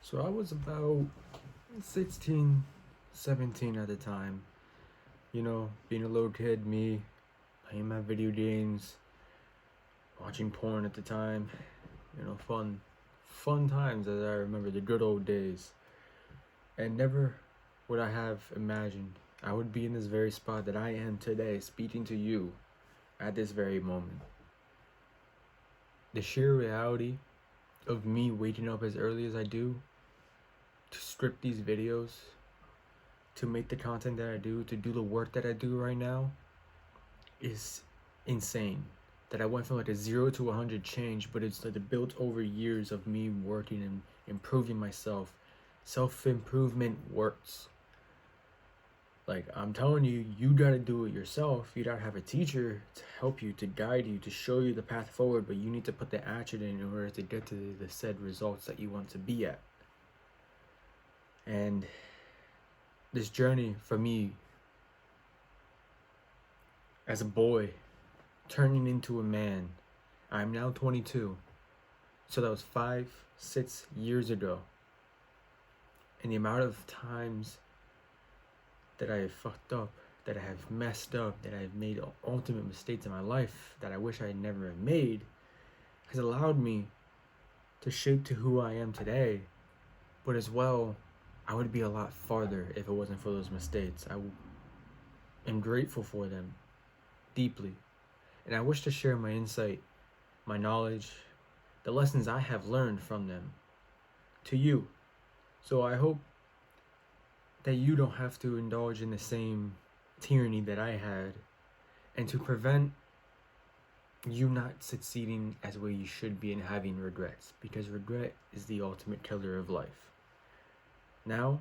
So I was about 16, 17 at the time. Being a little kid, me playing my video games, watching porn at the time. Fun times as I remember the good old days. And never would I have imagined I would be in this very spot that I am today, speaking to you at this very moment. The sheer reality of me waking up as early as I do to script these videos, to make the content that I do, to do the work that I do right now is insane. That I went from like a 0 to 100 change, but it's like built over years of me working and improving myself. Self-improvement works. Like, I'm telling you, you gotta do it yourself. You gotta have a teacher to help you, to guide you, to show you the path forward, but you need to put the action in order to get to the said results that you want to be at. And this journey for me as a boy turning into a man, I'm now 22, so that was 5-6 years ago. And the amount of times that I have fucked up, that I have messed up, that I've made ultimate mistakes in my life that I wish I had never made, has allowed me to shape to who I am today. But as well, I would be a lot farther if it wasn't for those mistakes. I am grateful for them deeply. And I wish to share my insight, my knowledge, the lessons I have learned from them to you. So I hope that you don't have to indulge in the same tyranny that I had, and to prevent you not succeeding as well you should be and having regrets, because regret is the ultimate killer of life. Now,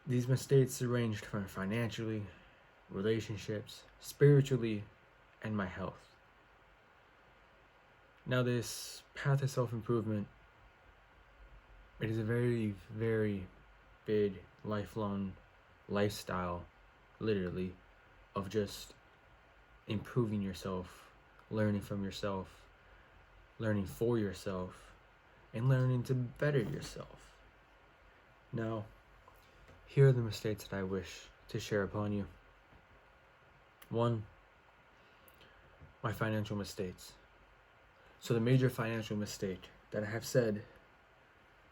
these mistakes ranged from financially, relationships, spiritually, and my health. Now, this path of self-improvement, it is a very, very big, lifelong lifestyle, literally, of just improving yourself, learning from yourself, learning for yourself, and learning to better yourself. Now, here are the mistakes that I wish to share upon you. 1, my financial mistakes. So the major financial mistake that I have said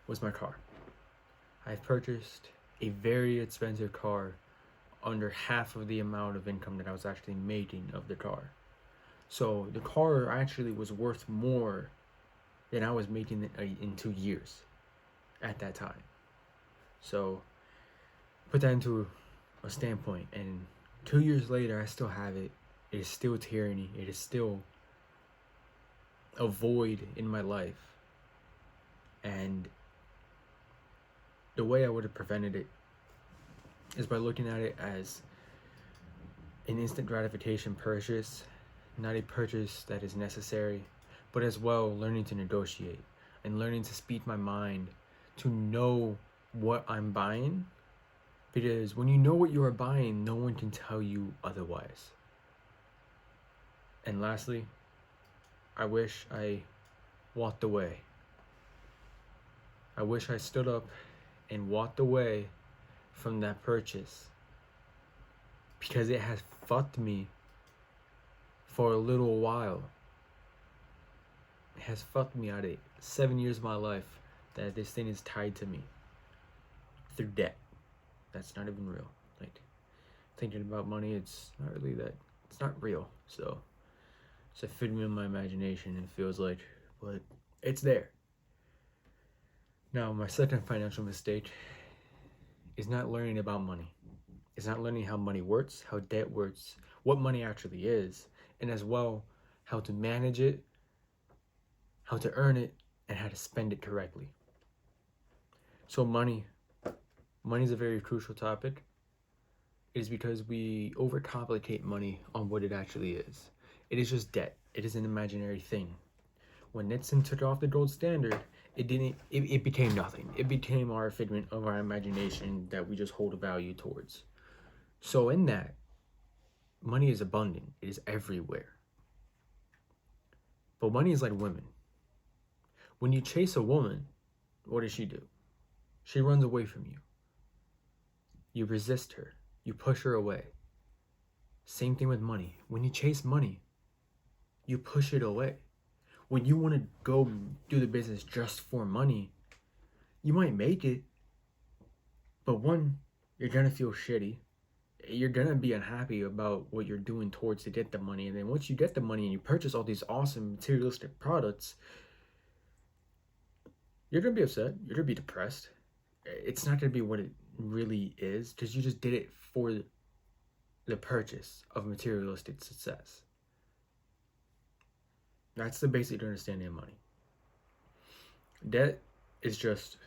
was my car. I've purchased a very expensive car under half of the amount of income that I was actually making of the car. So the car actually was worth more than I was making in 2 years at that time. So put that into a standpoint, and 2 years later, I still have it. It is still tyranny. It is still a void in my life. And the way I would have prevented it is by looking at it as an instant gratification purchase, not a purchase that is necessary, but as well learning to negotiate and learning to speak my mind to know what I'm buying, because when you know what you are buying, no one can tell you otherwise. And lastly, I wish I walked away. I wish I stood up and walked away from that purchase, because it has fucked me for a little while. It has fucked me out of 7 years of my life that this thing is tied to me through debt. That's not even real. Like, thinking about money, it's not really that, it's not real. So it's a figment of my imagination, and feels like, but it's there. Now, my second financial mistake is not learning about money. It's not learning how money works, how debt works, what money actually is, and as well, how to manage it, how to earn it, and how to spend it correctly. So money is a very crucial topic. It is because we overcomplicate money on what it actually is. It is just debt. It is an imaginary thing. When Nixon took off the gold standard, it became nothing. It became our figment of our imagination that we just hold a value towards. So in that, money is abundant. It is everywhere. But money is like women. When you chase a woman, what does she do? She runs away from you. You resist her. You push her away. Same thing with money. When you chase money, you push it away. When you want to go do the business just for money, you might make it, but one, you're gonna feel shitty. You're gonna be unhappy about what you're doing towards to get the money, and then once you get the money and you purchase all these awesome materialistic products, you're gonna be upset. You're gonna be depressed. It's not gonna be what it really is because you just did it for the purchase of materialistic success. That's the basic understanding of money. Debt is just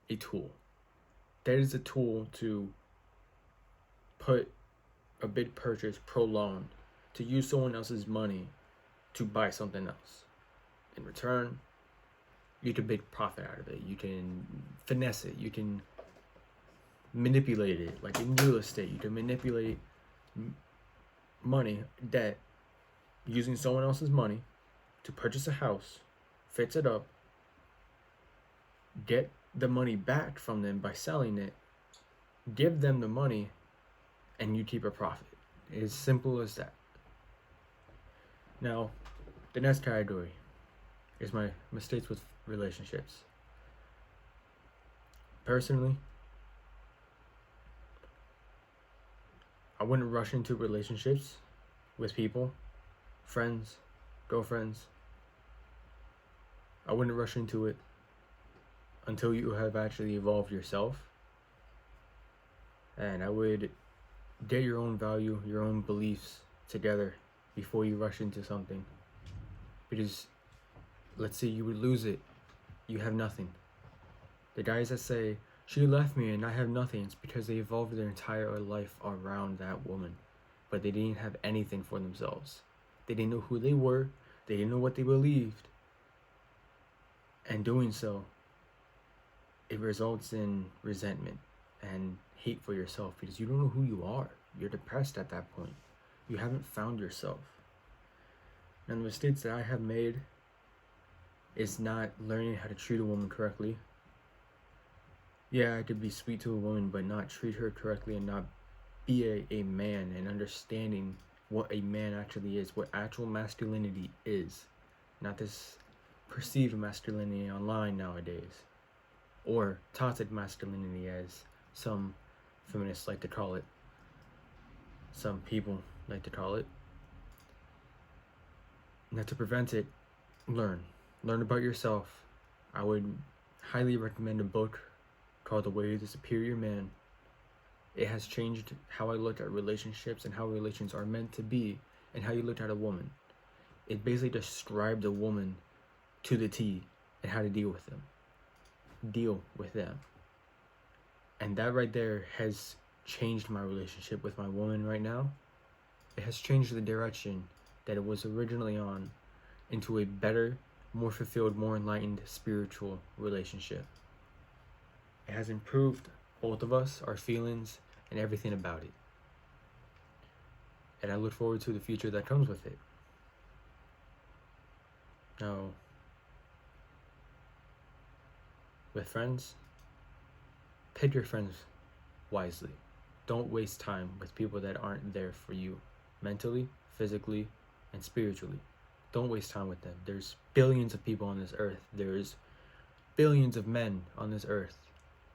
a tool. Debt is a tool to put a big purchase prolonged, to use someone else's money to buy something else. In return, you can make profit out of it. You can finesse it. You can manipulate it. Like in real estate, you can manipulate money, debt, using someone else's money to purchase a house, fix it up, get the money back from them by selling it, give them the money, and you keep a profit. It's as simple as that. Now, the next category is my mistakes with relationships. Personally, I wouldn't rush into relationships with people, friends, girlfriends. I wouldn't rush into it until you have actually evolved yourself. And I would get your own value, your own beliefs together before you rush into something. Because let's say you would lose it, you have nothing. The guys that say, she left me and I have nothing, it's because they evolved their entire life around that woman. But they didn't have anything for themselves. They didn't know who they were, they didn't know what they believed. And doing so, it results in resentment and hate for yourself because you don't know who you are. You're depressed at that point. You haven't found yourself. And the mistakes that I have made is not learning how to treat a woman correctly. Yeah, I could be sweet to a woman, but not treat her correctly and not be a man and understanding what a man actually is, what actual masculinity is. Not this perceived masculinity online nowadays, or toxic masculinity as some feminists like to call it, some people like to call it. Now, to prevent it, learn about yourself. I would highly recommend a book called The Way of the Superior Man. It has changed how I look at relationships and how relations are meant to be and how you look at a woman. It basically described a woman to the T and how to deal with them. And that right there has changed my relationship with my woman right now. It has changed the direction that it was originally on into a better, more fulfilled, more enlightened spiritual relationship. It has improved both of us, our feelings, and everything about it. And I look forward to the future that comes with it. Now, with friends, pick your friends wisely. Don't waste time with people that aren't there for you mentally, physically, and spiritually. Don't waste time with them. There's billions of people on this earth. There's billions of men on this earth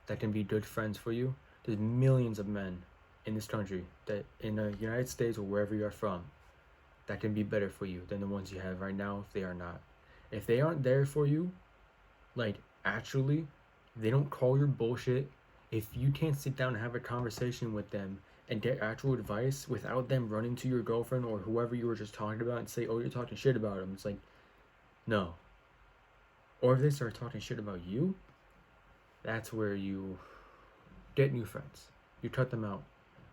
that can be good friends for you. There's millions of men in this country, that in the United States or wherever you are from, that can be better for you than the ones you have right now if they are not. If they aren't there for you, like actually, they don't call your bullshit. If you can't sit down and have a conversation with them and get actual advice without them running to your girlfriend or whoever you were just talking about and say, oh, you're talking shit about them, it's like, no. Or if they start talking shit about you, that's where you get new friends. You cut them out.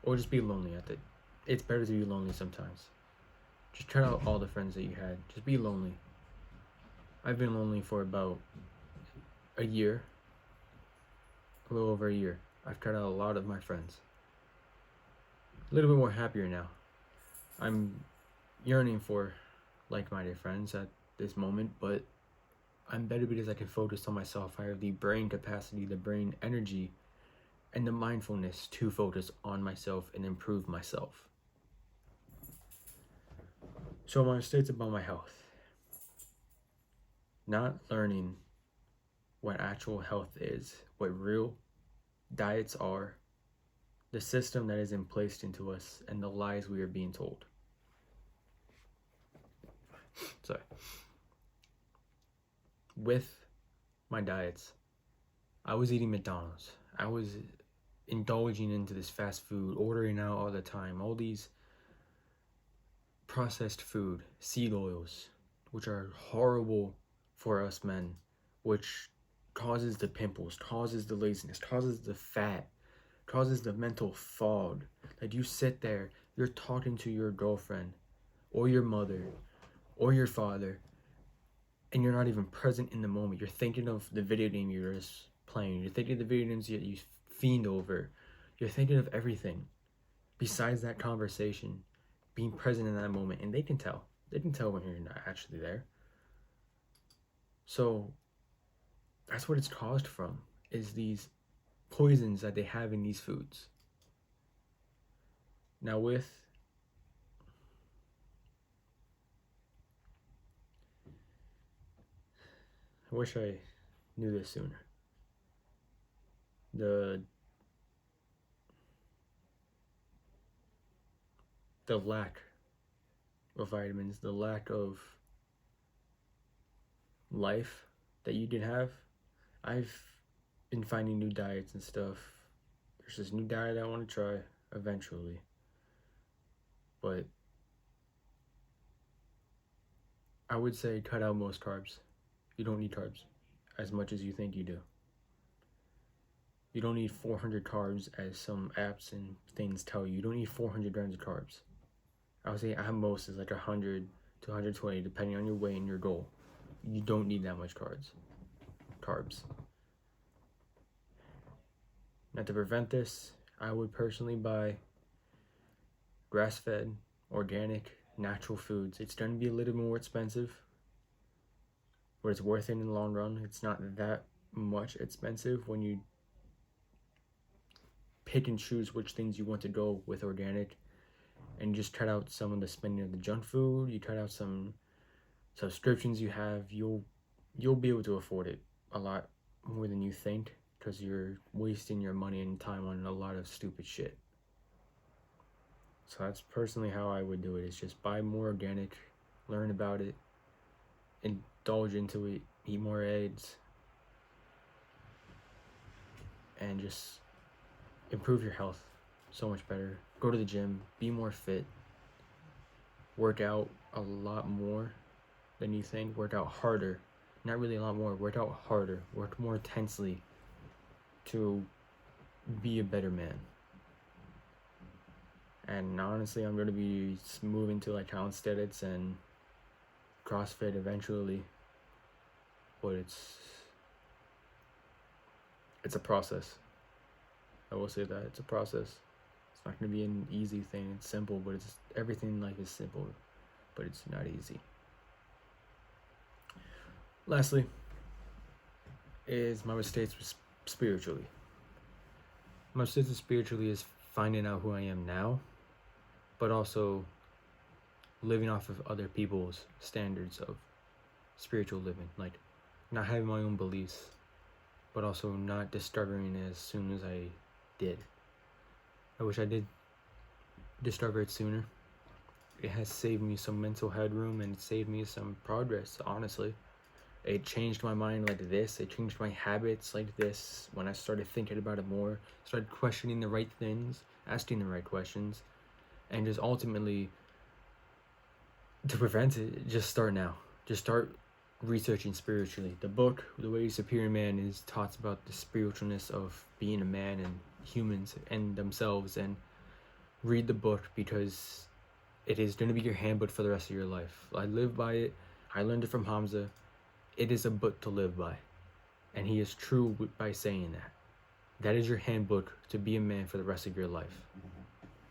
Or just be lonely at it. It's better to be lonely sometimes. Just cut out all the friends that you had. Just be lonely. I've been lonely for about a year. A little over a year. I've cut out a lot of my friends. A little bit more happier now. I'm yearning for like-minded friends at this moment, but I'm better because I can focus on myself. I have the brain capacity, the brain energy, and the mindfulness to focus on myself and improve myself. So my mistakes about my health. Not learning what actual health is, what real diets are, the system that is in placed into us, and the lies we are being told. Sorry. With my diets, I was eating McDonald's. I was indulging into this fast food, ordering out all the time, all these processed food, seed oils, which are horrible for us men, which causes the pimples, causes the laziness, causes the fat, causes the mental fog. Like you sit there, you're talking to your girlfriend or your mother or your father, and you're not even present in the moment. You're thinking of the video game you're just playing. You're thinking of the video games you fiend over. You're thinking of everything besides that conversation, being present in that moment. And they can tell. They can tell when you're not actually there. So that's what it's caused from, is these poisons that they have in these foods. Now I wish I knew this sooner. The lack of vitamins, the lack of life that you can have. I've been finding new diets and stuff. There's this new diet I want to try eventually. But I would say cut out most carbs. You don't need carbs as much as you think you do. You don't need 400 carbs as some apps and things tell you. You don't need 400 grams of carbs. I would say at most is like 100 to 120 depending on your weight and your goal. You don't need that much carbs. Now to prevent this, I would personally buy grass-fed, organic, natural foods. It's going to be a little more expensive, but it's worth it in the long run. It's not that much expensive when you pick and choose which things you want to go with organic, and you just cut out some of the spending of the junk food. You cut out some subscriptions you have. You'll be able to afford it a lot more than you think, because you're wasting your money and time on a lot of stupid shit. So that's personally how I would do it, is just buy more organic, learn about it, indulge into it, eat more eggs, and just improve your health so much better. Go to the gym, be more fit, work out a lot more than you think, work out harder, not really a lot more, work out harder, work more intensely to be a better man. And honestly, I'm going to be moving to like calisthenics and CrossFit eventually, but it's a process. I will say that it's a process. It's not going to be an easy thing. It's simple, but it's everything in life is simple, but it's not easy. Lastly, is my mistakes spiritually. My mistakes spiritually is finding out who I am now, but also living off of other people's standards of spiritual living, like not having my own beliefs, but also not discovering it as soon as I did. I wish I did discover it sooner. It has saved me some mental headroom and saved me some progress, honestly. It changed my mind like this. It changed my habits like this when I started thinking about it more, started questioning the right things, asking the right questions, and just ultimately, to prevent it, just start now. Just start researching spiritually. The book, The Way to Superior Man, is talks about the spiritualness of being a man and humans and themselves, and read the book because it is going to be your handbook for the rest of your life. I live by it. I learned it from Hamza. It is a book to live by, and he is true by saying that. That is your handbook to be a man for the rest of your life.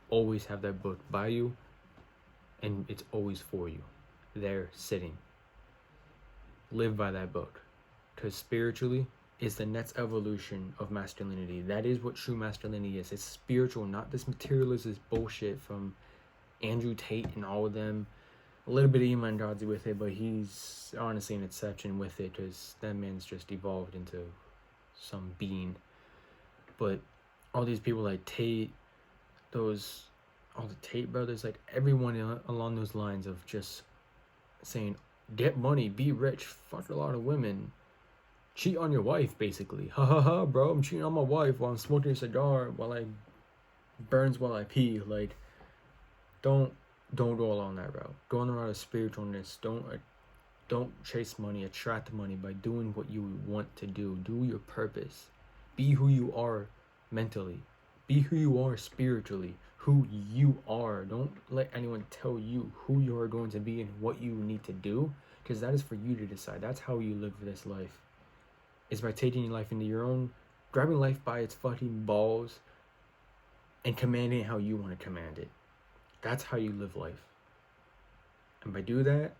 Always have that book by you, and it's always for you, there sitting. live by that book, because spiritually is the next evolution of masculinity. That is what true masculinity is. It's spiritual, not this materialist bullshit from Andrew Tate and all of them. A little bit of Iman Godzi with it, but he's honestly an exception with it, because that man's just evolved into some being. But all these people like Tate, all the Tate brothers, like everyone along those lines of just saying, get money, be rich, fuck a lot of women, cheat on your wife, basically. Ha ha ha, bro, I'm cheating on my wife while I'm smoking a cigar, while I pee. Like, don't go along that route. Go on the route of spiritualness. Don't chase money, attract money by doing what you want to do. Do your purpose. Be who you are mentally. Be who you are spiritually. Who you are. Don't let anyone tell you who you are going to be and what you need to do, because that is for you to decide. That's how you live this life. Is by taking your life into your own, grabbing life by its fucking balls and commanding it how you want to command it. That's how you live life. And by doing that,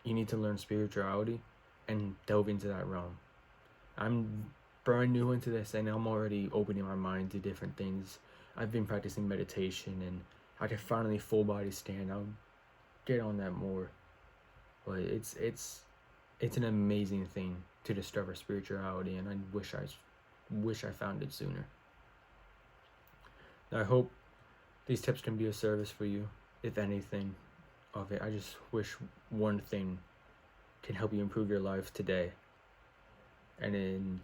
you need to learn spirituality and delve into that realm. I'm brand new into this, and I'm already opening my mind to different things. I've been practicing meditation, and I can finally full body stand. I'll get on that more. But it's an amazing thing to discover spirituality, and I wish I found it sooner. Now, I hope these tips can be of service for you, if anything of it. I just wish one thing can help you improve your life today. And then,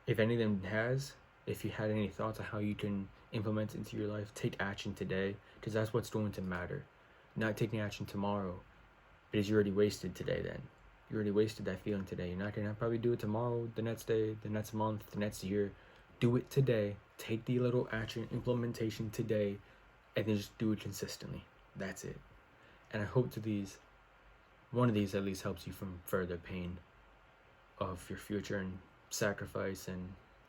if any of them has, if you had any thoughts on how you can implement it into your life, take action today, because that's what's going to matter. Not taking action tomorrow, because you already wasted today then. You already wasted that feeling today. You're not going to probably do it tomorrow, the next day, the next month, the next year. Do it today. Take the little action implementation today, and then just do it consistently. That's it. And I hope one of these at least helps you from further pain of your future and sacrifice and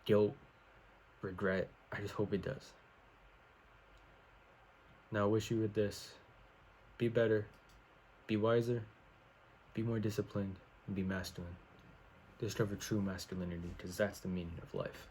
guilt, regret. I just hope it does. Now I wish you with this: be better, be wiser, be more disciplined, and be masculine. Discover true masculinity, because that's the meaning of life.